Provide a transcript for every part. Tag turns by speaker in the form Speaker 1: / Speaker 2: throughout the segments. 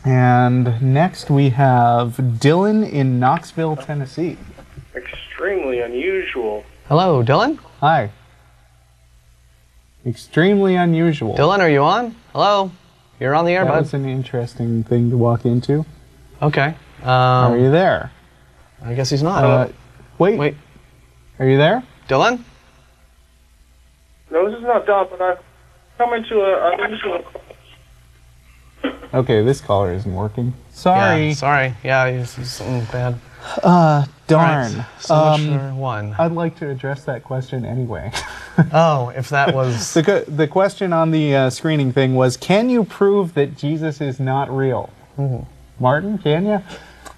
Speaker 1: And next we have Dylan in Knoxville, Tennessee.
Speaker 2: Extremely unusual.
Speaker 3: Hello, Dylan?
Speaker 1: Hi. Extremely unusual.
Speaker 3: Dylan, are you on? Hello? You're on the air, bud.
Speaker 1: That was an interesting thing to walk into.
Speaker 3: Okay.
Speaker 1: Are you there?
Speaker 3: I guess he's not.
Speaker 1: Wait. Are you there?
Speaker 3: Dylan?
Speaker 2: No, this is not Don, but I've come into a unusual...
Speaker 1: Okay, this caller isn't working. Sorry.
Speaker 3: Yeah, sorry. Yeah, he's something bad.
Speaker 1: Darn.
Speaker 3: Right. So much for one.
Speaker 1: I'd like to address that question anyway.
Speaker 3: Oh, if that was...
Speaker 1: The question on the screening thing was, can you prove that Jesus is not real? Martin, can you?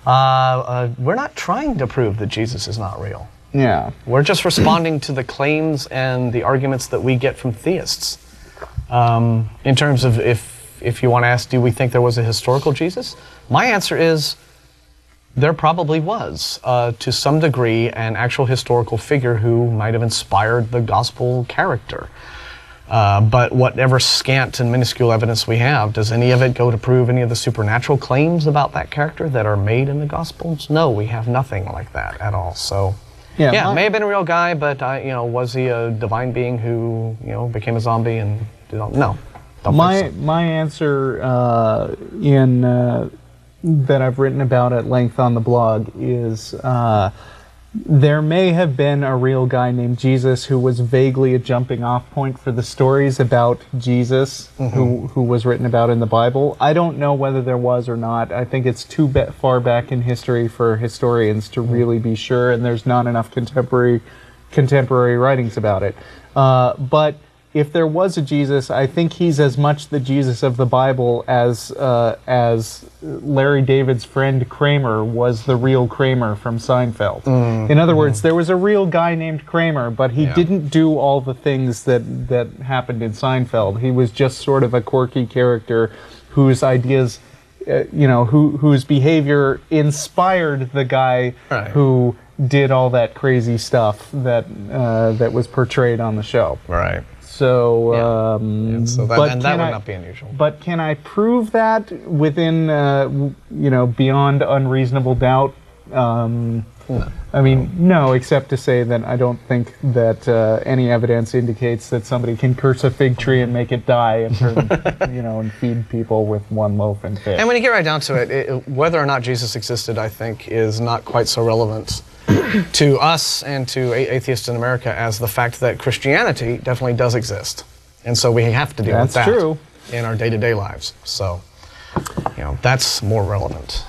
Speaker 3: We're not trying to prove that Jesus is not real.
Speaker 1: Yeah.
Speaker 3: We're just responding to the claims and the arguments that we get from theists. In terms of if you want to ask, do we think there was a historical Jesus? My answer is, there probably was, to some degree, an actual historical figure who might have inspired the gospel character. But whatever scant and minuscule evidence we have, does any of it go to prove any of the supernatural claims about that character that are made in the Gospels? No, we have nothing like that at all. So, yeah, may have been a real guy, but was he a divine being who became a zombie and no?
Speaker 1: My answer that I've written about at length on the blog is there may have been a real guy named Jesus who was vaguely a jumping off point for the stories about Jesus who was written about in the Bible. I don't know whether there was or not. I think it's too far back in history for historians to really be sure, and there's not enough contemporary writings about it. But if there was a Jesus, I think he's as much the Jesus of the Bible as Larry David's friend Kramer was the real Kramer from Seinfeld. In other words, there was a real guy named Kramer, but he didn't do all the things that happened in Seinfeld. He was just sort of a quirky character whose ideas, whose behavior inspired the guy who did all that crazy stuff that was portrayed on the show.
Speaker 3: Right.
Speaker 1: So,
Speaker 3: that would not be unusual.
Speaker 1: But can I prove that within, beyond unreasonable doubt? No. I mean, no, except to say that I don't think that any evidence indicates that somebody can curse a fig tree and make it die and turn, and feed people with one loaf and fish.
Speaker 3: And when you get right down to it, whether or not Jesus existed, I think, is not quite so relevant to us and to atheists in America as the fact that Christianity definitely does exist. And so we have to deal with that in our day-to-day lives. So, that's more relevant.